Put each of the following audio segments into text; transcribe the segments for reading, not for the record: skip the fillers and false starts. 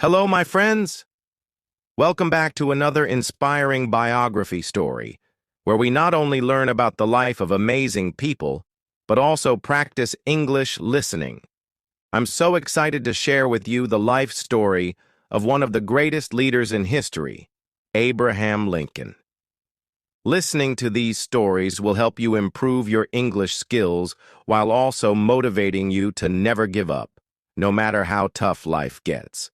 Hello, my friends. Welcome back to another inspiring biography story, where we not only learn about the life of amazing people, but also practice English listening. I'm so excited to share with you the life story of one of the greatest leaders in history, Abraham Lincoln. Listening to these stories will help you improve your English skills while also motivating you to never give up, no matter how tough life gets.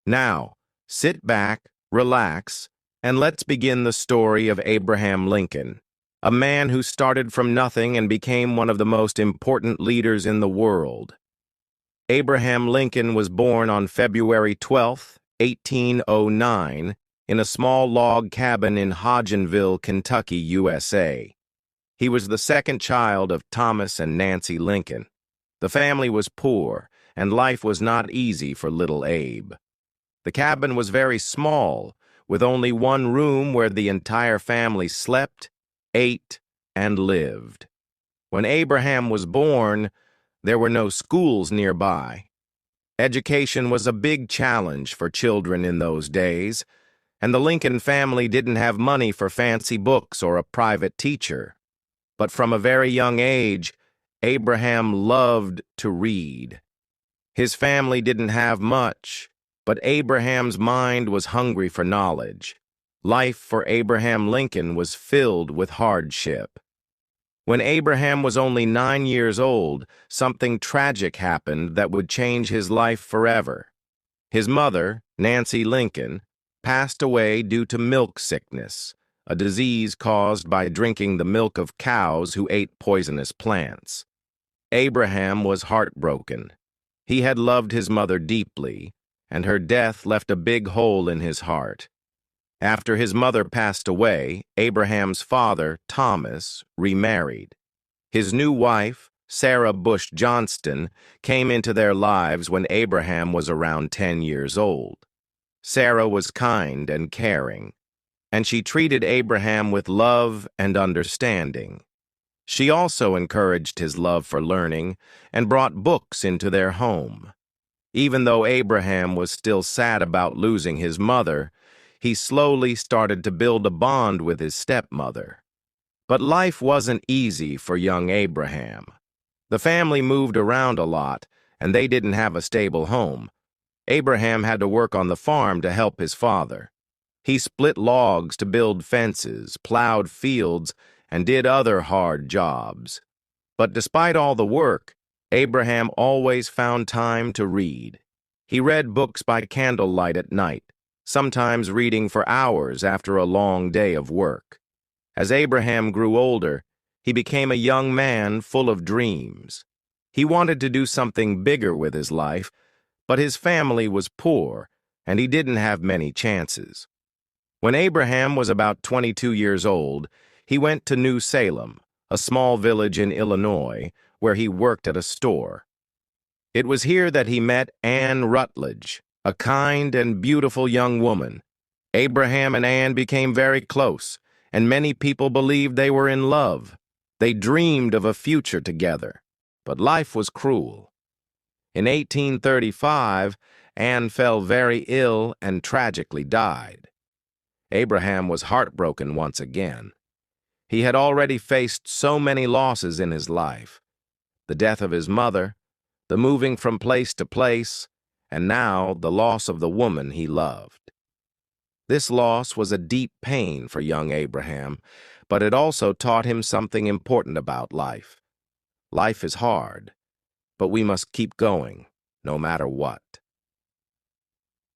Now, sit back, relax, and let's begin the story of Abraham Lincoln, a man who started from nothing and became one of the most important leaders in the world. Abraham Lincoln was born on February 12, 1809, in a small log cabin in Hodgenville, Kentucky, USA. He was the second child of Thomas and Nancy Lincoln. The family was poor, and life was not easy for little Abe. The cabin was very small, with only one room where the entire family slept, ate, and lived. When Abraham was born, there were no schools nearby. Education was a big challenge for children in those days, and the Lincoln family didn't have money for fancy books or a private teacher. But from a very young age, Abraham loved to read. His family didn't have much, but Abraham's mind was hungry for knowledge. Life for Abraham Lincoln was filled with hardship. When Abraham was only 9 years old, something tragic happened that would change his life forever. His mother, Nancy Lincoln, passed away due to milk sickness, a disease caused by drinking the milk of cows who ate poisonous plants. Abraham was heartbroken. He had loved his mother deeply, and her death left a big hole in his heart. After his mother passed away, Abraham's father, Thomas, remarried. His new wife, Sarah Bush Johnston, came into their lives when Abraham was around 10 years old. Sarah was kind and caring, and she treated Abraham with love and understanding. She also encouraged his love for learning and brought books into their home. Even though Abraham was still sad about losing his mother, he slowly started to build a bond with his stepmother. But life wasn't easy for young Abraham. The family moved around a lot, and they didn't have a stable home. Abraham had to work on the farm to help his father. He split logs to build fences, plowed fields, and did other hard jobs. But despite all the work, Abraham always found time to read. He read books by candlelight at night, sometimes reading for hours after a long day of work. As Abraham grew older, he became a young man full of dreams. He wanted to do something bigger with his life, but his family was poor, and he didn't have many chances. When Abraham was about 22 years old, he went to New Salem, a small village in Illinois, where he worked at a store. It was here that he met Anne Rutledge, a kind and beautiful young woman. Abraham and Anne became very close, and many people believed they were in love. They dreamed of a future together, but life was cruel. In 1835, Anne fell very ill and tragically died. Abraham was heartbroken once again. He had already faced so many losses in his life: the death of his mother, the moving from place to place, and now the loss of the woman he loved. This loss was a deep pain for young Abraham, but it also taught him something important about life. Life is hard, but we must keep going, no matter what.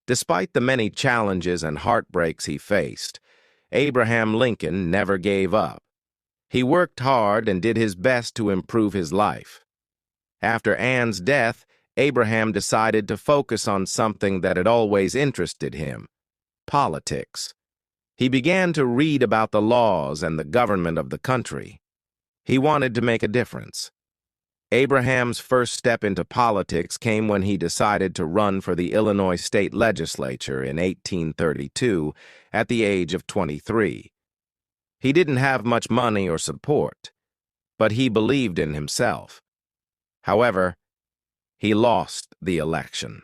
Despite the many challenges and heartbreaks he faced, Abraham Lincoln never gave up. He worked hard and did his best to improve his life. After Anne's death, Abraham decided to focus on something that had always interested him: politics. He began to read about the laws and the government of the country. He wanted to make a difference. Abraham's first step into politics came when he decided to run for the Illinois state legislature in 1832 at the age of 23. He didn't have much money or support, but he believed in himself. However, he lost the election.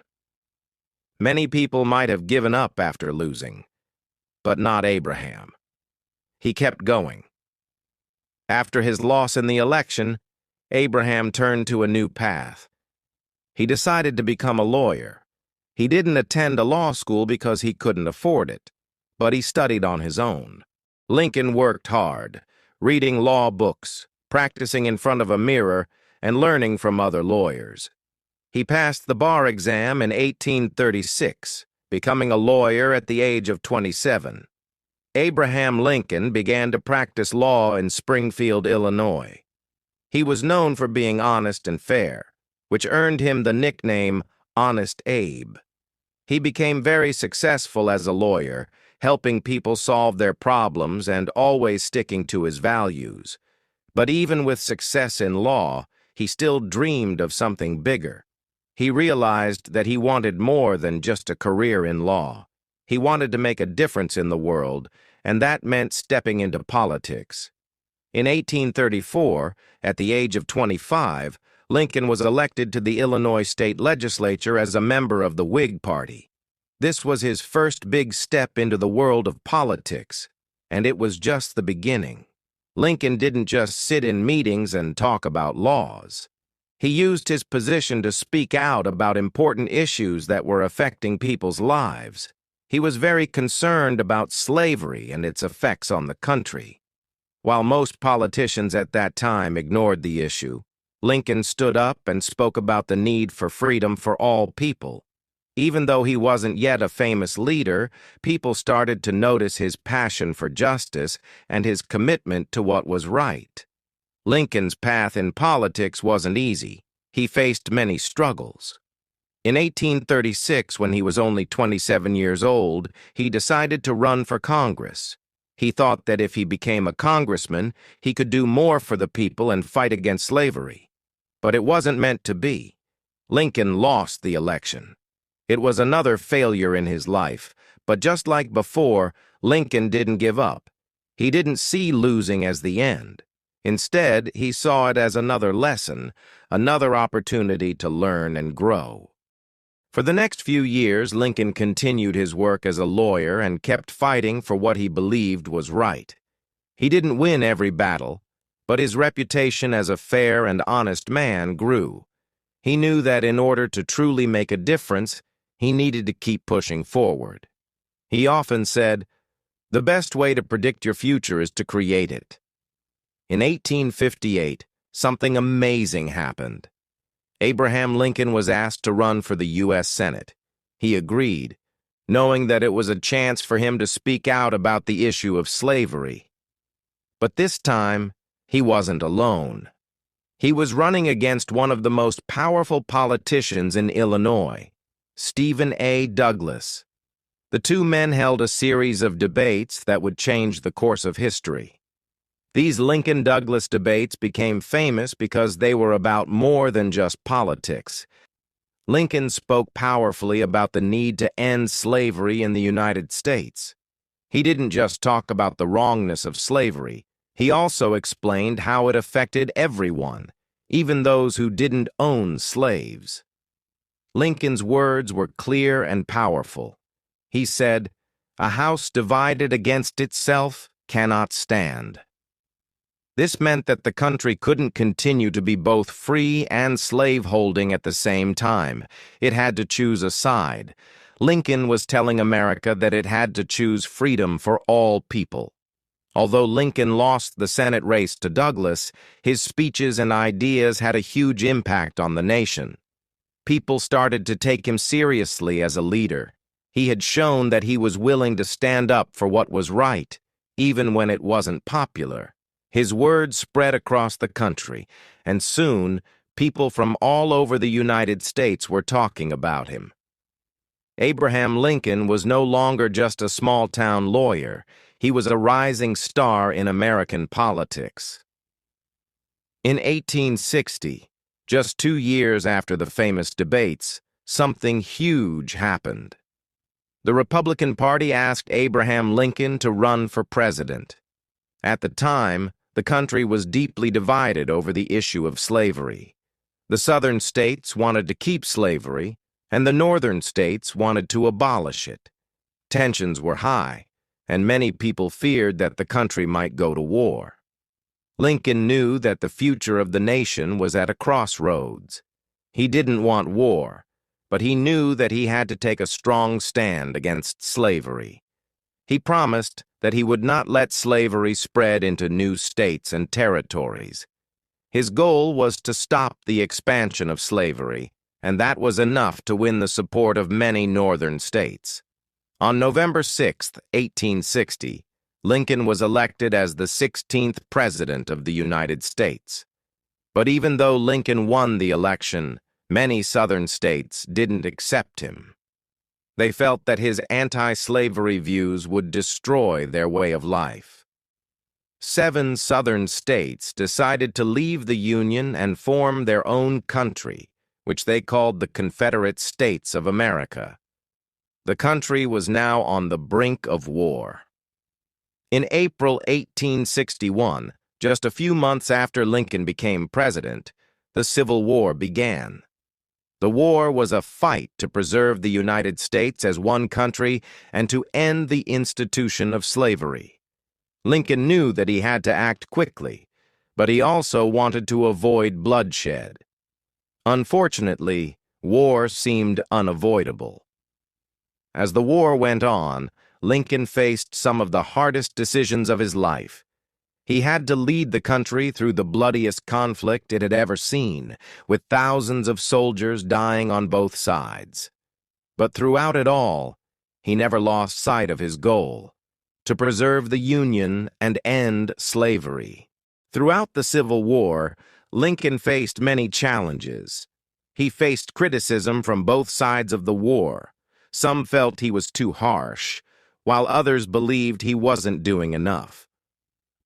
Many people might have given up after losing, but not Abraham. He kept going. After his loss in the election, Abraham turned to a new path. He decided to become a lawyer. He didn't attend a law school because he couldn't afford it, but he studied on his own. Lincoln worked hard, reading law books, practicing in front of a mirror, and learning from other lawyers. He passed the bar exam in 1836, becoming a lawyer at the age of 27. Abraham Lincoln began to practice law in Springfield, Illinois. He was known for being honest and fair, which earned him the nickname Honest Abe. He became very successful as a lawyer, helping people solve their problems and always sticking to his values. But even with success in law, he still dreamed of something bigger. He realized that he wanted more than just a career in law. He wanted to make a difference in the world, and that meant stepping into politics. In 1834, at the age of 25, Lincoln was elected to the Illinois state legislature as a member of the Whig Party. This was his first big step into the world of politics, and it was just the beginning. Lincoln didn't just sit in meetings and talk about laws. He used his position to speak out about important issues that were affecting people's lives. He was very concerned about slavery and its effects on the country. While most politicians at that time ignored the issue, Lincoln stood up and spoke about the need for freedom for all people. Even though he wasn't yet a famous leader, people started to notice his passion for justice and his commitment to what was right. Lincoln's path in politics wasn't easy. He faced many struggles. In 1836, when he was only 27 years old, he decided to run for Congress. He thought that if he became a congressman, he could do more for the people and fight against slavery. But it wasn't meant to be. Lincoln lost the election. It was another failure in his life, but just like before, Lincoln didn't give up. He didn't see losing as the end. Instead, he saw it as another lesson, another opportunity to learn and grow. For the next few years, Lincoln continued his work as a lawyer and kept fighting for what he believed was right. He didn't win every battle, but his reputation as a fair and honest man grew. He knew that in order to truly make a difference, he needed to keep pushing forward. He often said, "The best way to predict your future is to create it." In 1858, something amazing happened. Abraham Lincoln was asked to run for the U.S. Senate. He agreed, knowing that it was a chance for him to speak out about the issue of slavery. But this time, he wasn't alone. He was running against one of the most powerful politicians in Illinois, Stephen A. Douglas. The two men held a series of debates that would change the course of history. These Lincoln-Douglas debates became famous because they were about more than just politics. Lincoln spoke powerfully about the need to end slavery in the United States. He didn't just talk about the wrongness of slavery. He also explained how it affected everyone, even those who didn't own slaves. Lincoln's words were clear and powerful. He said, "A house divided against itself cannot stand." This meant that the country couldn't continue to be both free and slave-holding at the same time. It had to choose a side. Lincoln was telling America that it had to choose freedom for all people. Although Lincoln lost the Senate race to Douglas, his speeches and ideas had a huge impact on the nation. People started to take him seriously as a leader. He had shown that he was willing to stand up for what was right, even when it wasn't popular. His words spread across the country, and soon, people from all over the United States were talking about him. Abraham Lincoln was no longer just a small-town lawyer. He was a rising star in American politics. In 1860, just 2 years after the famous debates, something huge happened. The Republican Party asked Abraham Lincoln to run for president. At the time, the country was deeply divided over the issue of slavery. The southern states wanted to keep slavery, and the northern states wanted to abolish it. Tensions were high, and many people feared that the country might go to war. Lincoln knew that the future of the nation was at a crossroads. He didn't want war, but he knew that he had to take a strong stand against slavery. He promised that he would not let slavery spread into new states and territories. His goal was to stop the expansion of slavery, and that was enough to win the support of many northern states. On November 6, 1860, Lincoln was elected as the 16th President of the United States. But even though Lincoln won the election, many southern states didn't accept him. They felt that his anti-slavery views would destroy their way of life. 7 southern states decided to leave the Union and form their own country, which they called the Confederate States of America. The country was now on the brink of war. In April 1861, just a few months after Lincoln became president, the Civil War began. The war was a fight to preserve the United States as one country and to end the institution of slavery. Lincoln knew that he had to act quickly, but he also wanted to avoid bloodshed. Unfortunately, war seemed unavoidable. As the war went on, Lincoln faced some of the hardest decisions of his life. He had to lead the country through the bloodiest conflict it had ever seen, with thousands of soldiers dying on both sides. But throughout it all, he never lost sight of his goal: to preserve the Union and end slavery. Throughout the Civil War, Lincoln faced many challenges. He faced criticism from both sides of the war. Some felt he was too harsh, while others believed he wasn't doing enough.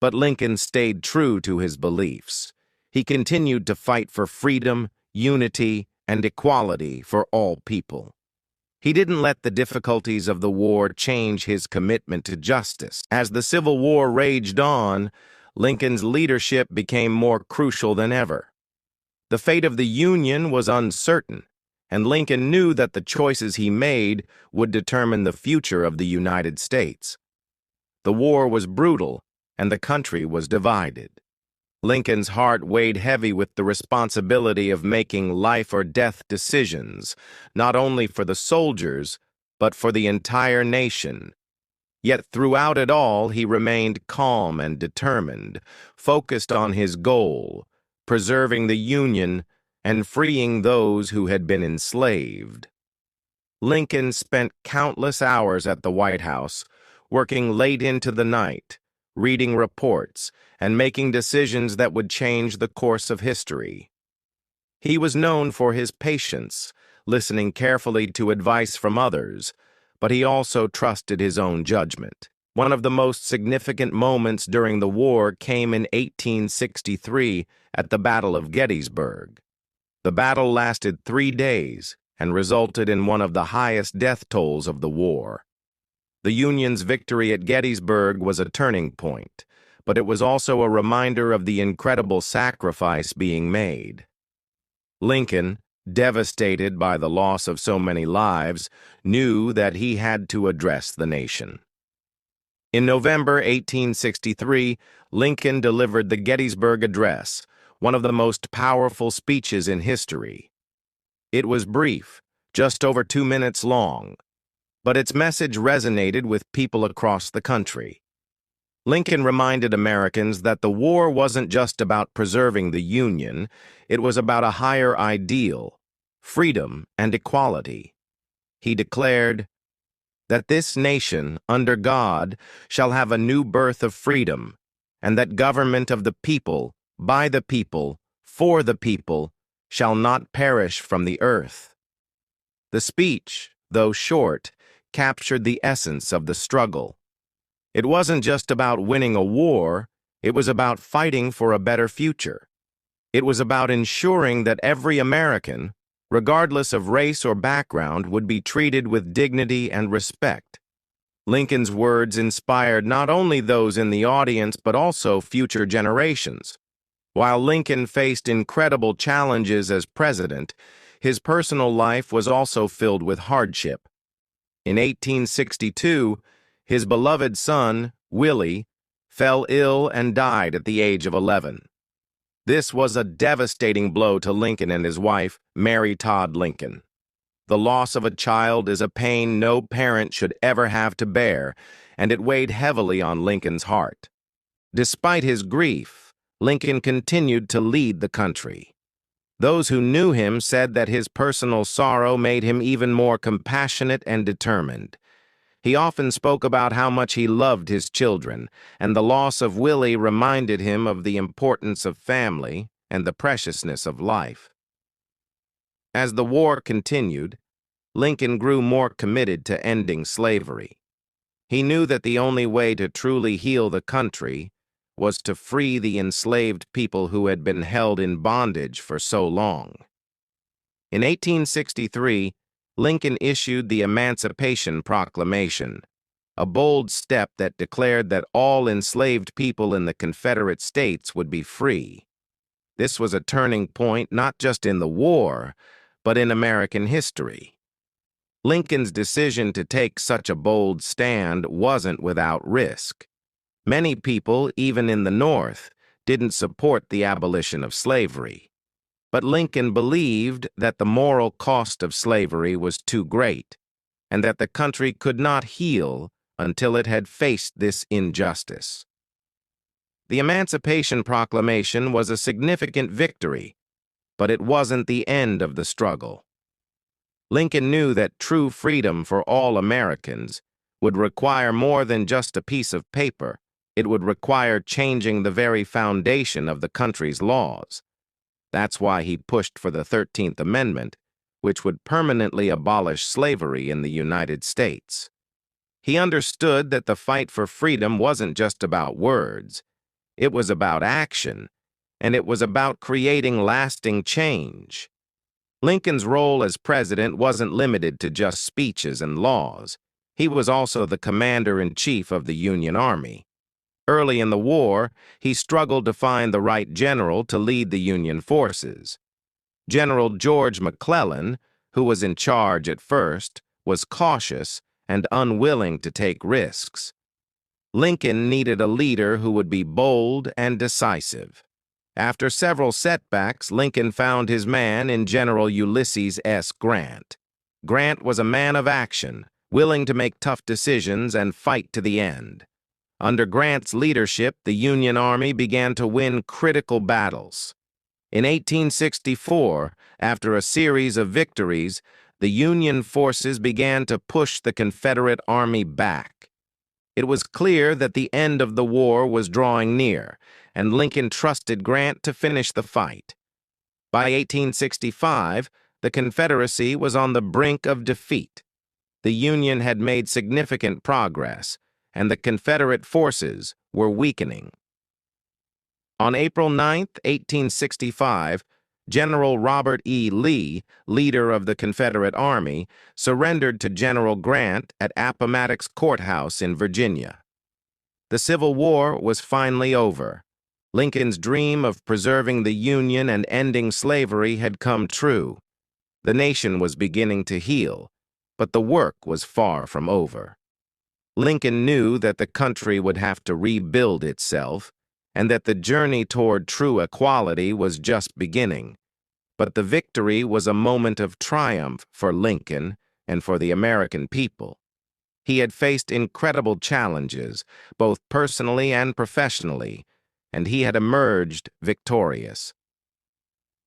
But Lincoln stayed true to his beliefs. He continued to fight for freedom, unity, and equality for all people. He didn't let the difficulties of the war change his commitment to justice. As the Civil War raged on, Lincoln's leadership became more crucial than ever. The fate of the Union was uncertain, and Lincoln knew that the choices he made would determine the future of the United States. The war was brutal, and the country was divided. Lincoln's heart weighed heavy with the responsibility of making life-or-death decisions, not only for the soldiers, but for the entire nation. Yet throughout it all, he remained calm and determined, focused on his goal: preserving the Union and freeing those who had been enslaved. Lincoln spent countless hours at the White House, working late into the night, reading reports, and making decisions that would change the course of history. He was known for his patience, listening carefully to advice from others, but he also trusted his own judgment. One of the most significant moments during the war came in 1863 at the Battle of Gettysburg. The battle lasted 3 days and resulted in one of the highest death tolls of the war. The Union's victory at Gettysburg was a turning point, but it was also a reminder of the incredible sacrifice being made. Lincoln, devastated by the loss of so many lives, knew that he had to address the nation. In November 1863, Lincoln delivered the Gettysburg Address, one of the most powerful speeches in history. It was brief, just over 2 minutes long, but its message resonated with people across the country. Lincoln reminded Americans that the war wasn't just about preserving the Union, it was about a higher ideal: freedom and equality. He declared that this nation, under God, shall have a new birth of freedom, and that government of the people, by the people, for the people, shall not perish from the earth. The speech, though short, captured the essence of the struggle. It wasn't just about winning a war, it was about fighting for a better future. It was about ensuring that every American, regardless of race or background, would be treated with dignity and respect. Lincoln's words inspired not only those in the audience but also future generations. While Lincoln faced incredible challenges as president, his personal life was also filled with hardship. In 1862, his beloved son, Willie, fell ill and died at the age of 11. This was a devastating blow to Lincoln and his wife, Mary Todd Lincoln. The loss of a child is a pain no parent should ever have to bear, and it weighed heavily on Lincoln's heart. Despite his grief, Lincoln continued to lead the country. Those who knew him said that his personal sorrow made him even more compassionate and determined. He often spoke about how much he loved his children, and the loss of Willie reminded him of the importance of family and the preciousness of life. As the war continued, Lincoln grew more committed to ending slavery. He knew that the only way to truly heal the country was to free the enslaved people who had been held in bondage for so long. In 1863, Lincoln issued the Emancipation Proclamation, a bold step that declared that all enslaved people in the Confederate States would be free. This was a turning point not just in the war, but in American history. Lincoln's decision to take such a bold stand wasn't without risk. Many people, even in the North, didn't support the abolition of slavery. But Lincoln believed that the moral cost of slavery was too great, and that the country could not heal until it had faced this injustice. The Emancipation Proclamation was a significant victory, but it wasn't the end of the struggle. Lincoln knew that true freedom for all Americans would require more than just a piece of paper. It would require changing the very foundation of the country's laws. That's why he pushed for the 13th Amendment, which would permanently abolish slavery in the United States. He understood that the fight for freedom wasn't just about words. It was about action, and it was about creating lasting change. Lincoln's role as president wasn't limited to just speeches and laws. He was also the commander-in-chief of the Union Army. Early in the war, he struggled to find the right general to lead the Union forces. General George McClellan, who was in charge at first, was cautious and unwilling to take risks. Lincoln needed a leader who would be bold and decisive. After several setbacks, Lincoln found his man in General Ulysses S. Grant. Grant was a man of action, willing to make tough decisions and fight to the end. Under Grant's leadership, the Union Army began to win critical battles. In 1864, after a series of victories, the Union forces began to push the Confederate Army back. It was clear that the end of the war was drawing near, and Lincoln trusted Grant to finish the fight. By 1865, the Confederacy was on the brink of defeat. The Union had made significant progress, and the Confederate forces were weakening. On April 9, 1865, General Robert E. Lee, leader of the Confederate Army, surrendered to General Grant at Appomattox Courthouse in Virginia. The Civil War was finally over. Lincoln's dream of preserving the Union and ending slavery had come true. The nation was beginning to heal, but the work was far from over. Lincoln knew that the country would have to rebuild itself, and that the journey toward true equality was just beginning. But the victory was a moment of triumph for Lincoln and for the American people. He had faced incredible challenges, both personally and professionally, and he had emerged victorious.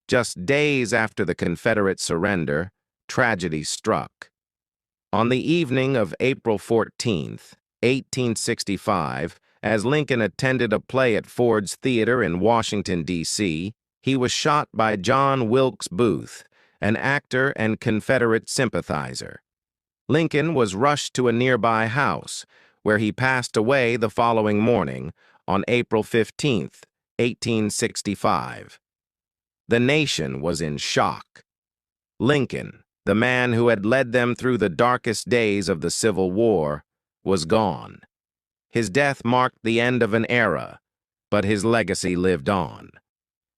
Just days after the Confederate surrender, tragedy struck. On the evening of April 14, 1865, as Lincoln attended a play at Ford's Theater in Washington, D.C., he was shot by John Wilkes Booth, an actor and Confederate sympathizer. Lincoln was rushed to a nearby house, where he passed away the following morning, on April 15, 1865. The nation was in shock. Lincoln, the man who had led them through the darkest days of the Civil War, was gone. His death marked the end of an era, but his legacy lived on.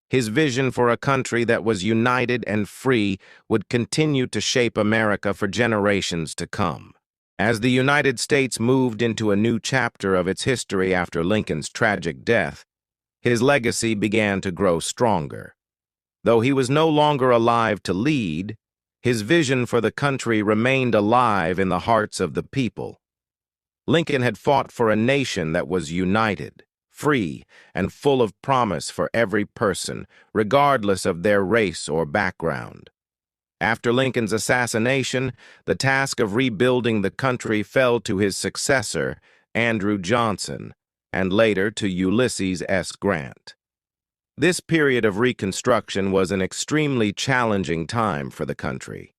His vision for a country that was united and free would continue to shape America for generations to come. As the United States moved into a new chapter of its history after Lincoln's tragic death, his legacy began to grow stronger. Though he was no longer alive to lead, his vision for the country remained alive in the hearts of the people. Lincoln had fought for a nation that was united, free, and full of promise for every person, regardless of their race or background. After Lincoln's assassination, the task of rebuilding the country fell to his successor, Andrew Johnson, and later to Ulysses S. Grant. This period of Reconstruction was an extremely challenging time for the country.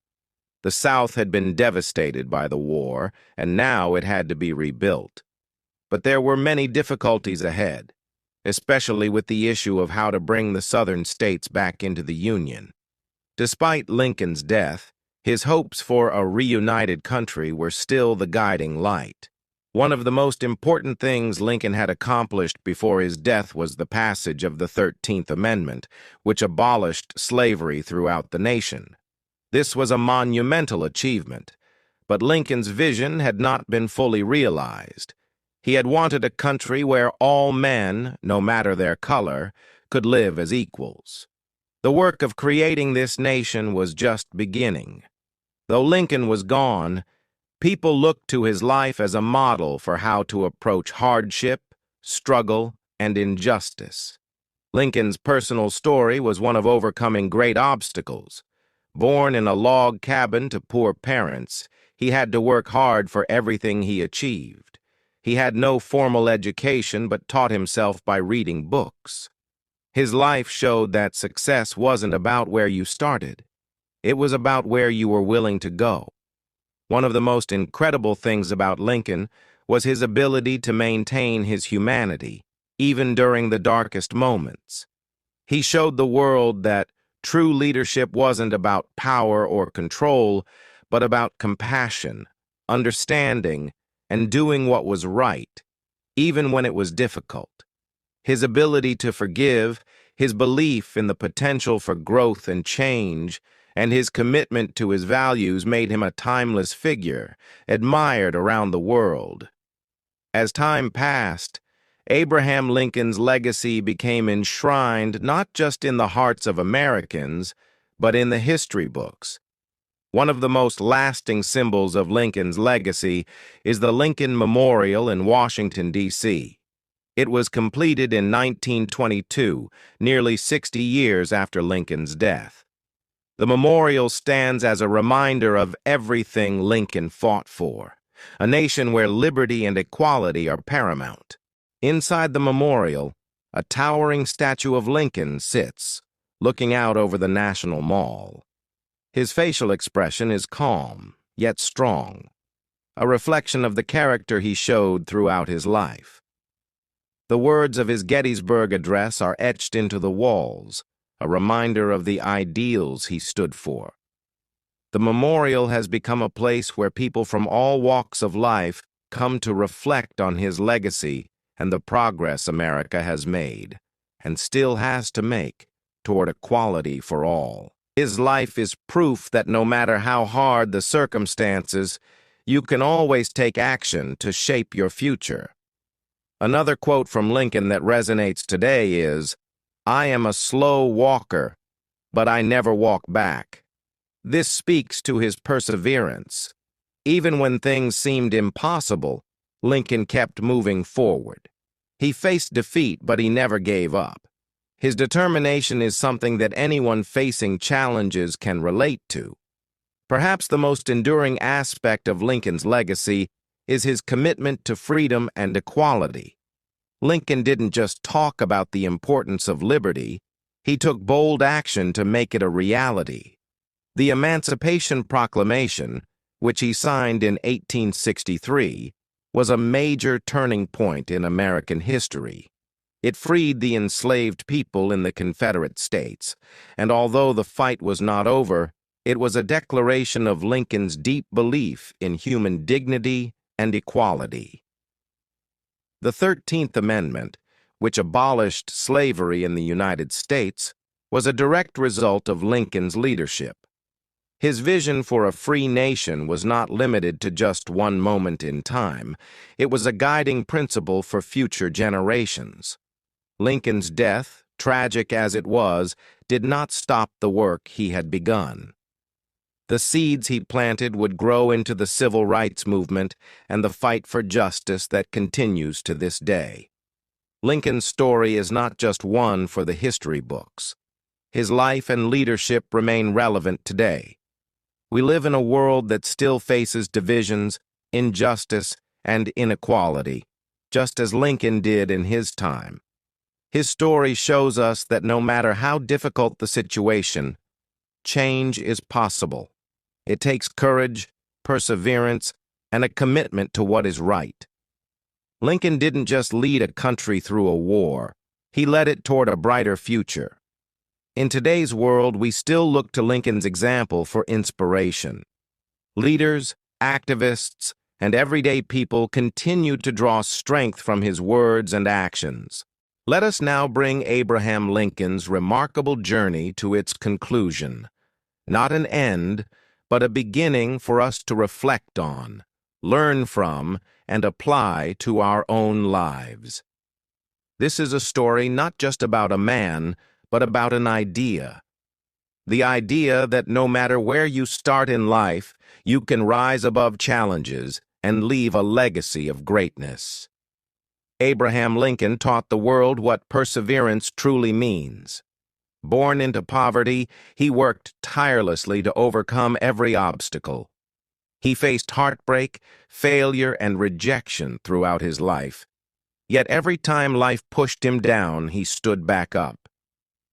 The South had been devastated by the war, and now it had to be rebuilt. But there were many difficulties ahead, especially with the issue of how to bring the Southern states back into the Union. Despite Lincoln's death, his hopes for a reunited country were still the guiding light. One of the most important things Lincoln had accomplished before his death was the passage of the 13th Amendment, which abolished slavery throughout the nation. This was a monumental achievement, but Lincoln's vision had not been fully realized. He had wanted a country where all men, no matter their color, could live as equals. The work of creating this nation was just beginning. Though Lincoln was gone, people looked to his life as a model for how to approach hardship, struggle, and injustice. Lincoln's personal story was one of overcoming great obstacles. Born in a log cabin to poor parents, he had to work hard for everything he achieved. He had no formal education but taught himself by reading books. His life showed that success wasn't about where you started. It was about where you were willing to go. One of the most incredible things about Lincoln was his ability to maintain his humanity, even during the darkest moments. He showed the world that true leadership wasn't about power or control, but about compassion, understanding, and doing what was right, even when it was difficult. His ability to forgive, his belief in the potential for growth and change, and his commitment to his values made him a timeless figure, admired around the world. As time passed, Abraham Lincoln's legacy became enshrined not just in the hearts of Americans, but in the history books. One of the most lasting symbols of Lincoln's legacy is the Lincoln Memorial in Washington, D.C. It was completed in 1922, nearly 60 years after Lincoln's death. The memorial stands as a reminder of everything Lincoln fought for, a nation where liberty and equality are paramount. Inside the memorial, a towering statue of Lincoln sits, looking out over the National Mall. His facial expression is calm, yet strong, a reflection of the character he showed throughout his life. The words of his Gettysburg Address are etched into the walls, a reminder of the ideals he stood for. The memorial has become a place where people from all walks of life come to reflect on his legacy and the progress America has made, and still has to make, toward equality for all. His life is proof that no matter how hard the circumstances, you can always take action to shape your future. Another quote from Lincoln that resonates today is, "I am a slow walker, but I never walk back." This speaks to his perseverance. Even when things seemed impossible, Lincoln kept moving forward. He faced defeat, but he never gave up. His determination is something that anyone facing challenges can relate to. Perhaps the most enduring aspect of Lincoln's legacy is his commitment to freedom and equality. Lincoln didn't just talk about the importance of liberty, he took bold action to make it a reality. The Emancipation Proclamation, which he signed in 1863, was a major turning point in American history. It freed the enslaved people in the Confederate States, and although the fight was not over, it was a declaration of Lincoln's deep belief in human dignity and equality. The 13th Amendment, which abolished slavery in the United States, was a direct result of Lincoln's leadership. His vision for a free nation was not limited to just one moment in time. It was a guiding principle for future generations. Lincoln's death, tragic as it was, did not stop the work he had begun. The seeds he planted would grow into the civil rights movement and the fight for justice that continues to this day. Lincoln's story is not just one for the history books. His life and leadership remain relevant today. We live in a world that still faces divisions, injustice, and inequality, just as Lincoln did in his time. His story shows us that no matter how difficult the situation, change is possible. It takes courage, perseverance, and a commitment to what is right. Lincoln didn't just lead a country through a war, he led it toward a brighter future. In today's world, we still look to Lincoln's example for inspiration. Leaders, activists, and everyday people continue to draw strength from his words and actions. Let us now bring Abraham Lincoln's remarkable journey to its conclusion. Not an end, but a beginning for us to reflect on, learn from, and apply to our own lives. This is a story not just about a man, but about an idea. The idea that no matter where you start in life, you can rise above challenges and leave a legacy of greatness. Abraham Lincoln taught the world what perseverance truly means. Born into poverty, he worked tirelessly to overcome every obstacle. He faced heartbreak, failure, and rejection throughout his life. Yet every time life pushed him down, he stood back up.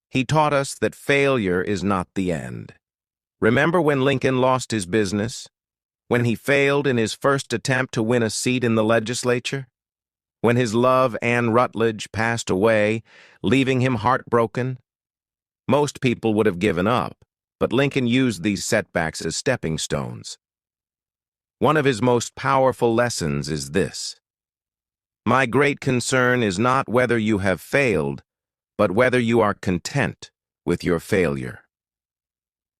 He taught us that failure is not the end. Remember when Lincoln lost his business? When he failed in his first attempt to win a seat in the legislature? When his love, Anne Rutledge, passed away, leaving him heartbroken? Most people would have given up, but Lincoln used these setbacks as stepping stones. One of his most powerful lessons is this: my great concern is not whether you have failed, but whether you are content with your failure.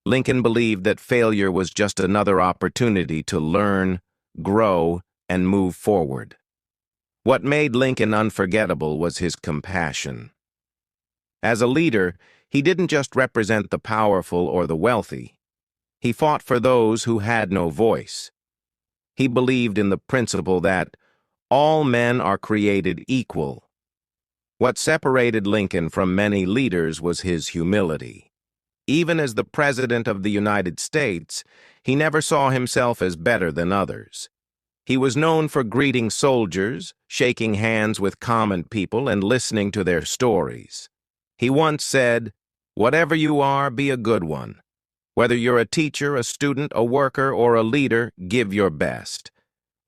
Lincoln believed that failure was just another opportunity to learn, grow, and move forward. What made Lincoln unforgettable was his compassion. As a leader, he didn't just represent the powerful or the wealthy. He fought for those who had no voice. He believed in the principle that all men are created equal. What separated Lincoln from many leaders was his humility. Even as the President of the United States, he never saw himself as better than others. He was known for greeting soldiers, shaking hands with common people, and listening to their stories. He once said, "Whatever you are, be a good one. Whether you're a teacher, a student, a worker, or a leader, give your best."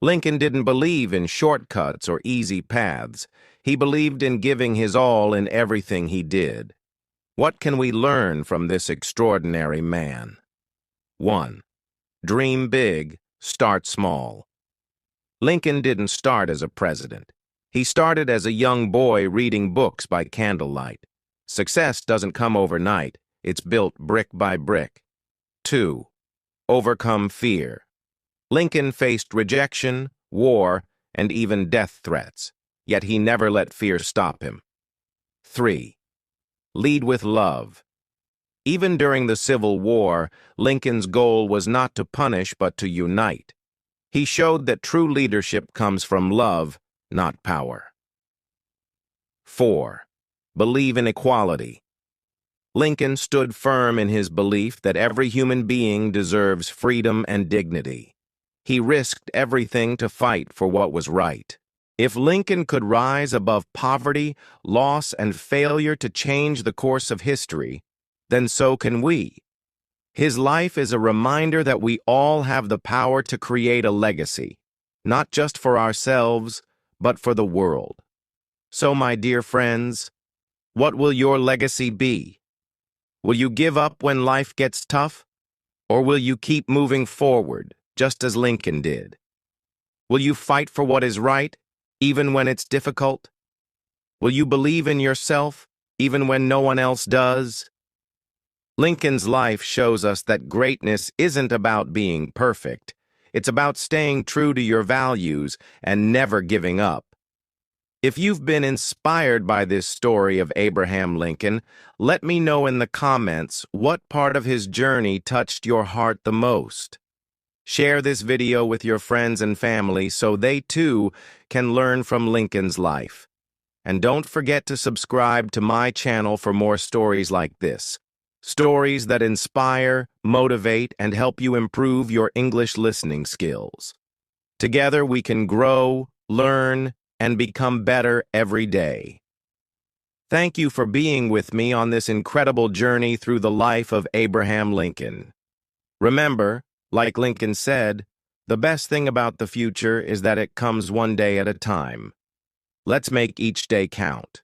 Lincoln didn't believe in shortcuts or easy paths. He believed in giving his all in everything he did. What can we learn from this extraordinary man? 1. Dream big, start small. Lincoln didn't start as a president. He started as a young boy reading books by candlelight. Success doesn't come overnight. It's built brick by brick. 2. Overcome fear. Lincoln faced rejection, war, and even death threats, yet he never let fear stop him. 3. Lead with love. Even during the Civil War, Lincoln's goal was not to punish but to unite. He showed that true leadership comes from love, not power. 4. Believe in equality. Lincoln stood firm in his belief that every human being deserves freedom and dignity. He risked everything to fight for what was right. If Lincoln could rise above poverty, loss, and failure to change the course of history, then so can we. His life is a reminder that we all have the power to create a legacy, not just for ourselves, but for the world. So, my dear friends, what will your legacy be? Will you give up when life gets tough? Or will you keep moving forward, just as Lincoln did? Will you fight for what is right, even when it's difficult? Will you believe in yourself, even when no one else does? Lincoln's life shows us that greatness isn't about being perfect. It's about staying true to your values and never giving up. If you've been inspired by this story of Abraham Lincoln, let me know in the comments what part of his journey touched your heart the most. Share this video with your friends and family so they too can learn from Lincoln's life. And don't forget to subscribe to my channel for more stories like this. Stories that inspire, motivate, and help you improve your English listening skills. Together we can grow, learn, and become better every day. Thank you for being with me on this incredible journey through the life of Abraham Lincoln. Remember, like Lincoln said, the best thing about the future is that it comes one day at a time. Let's make each day count.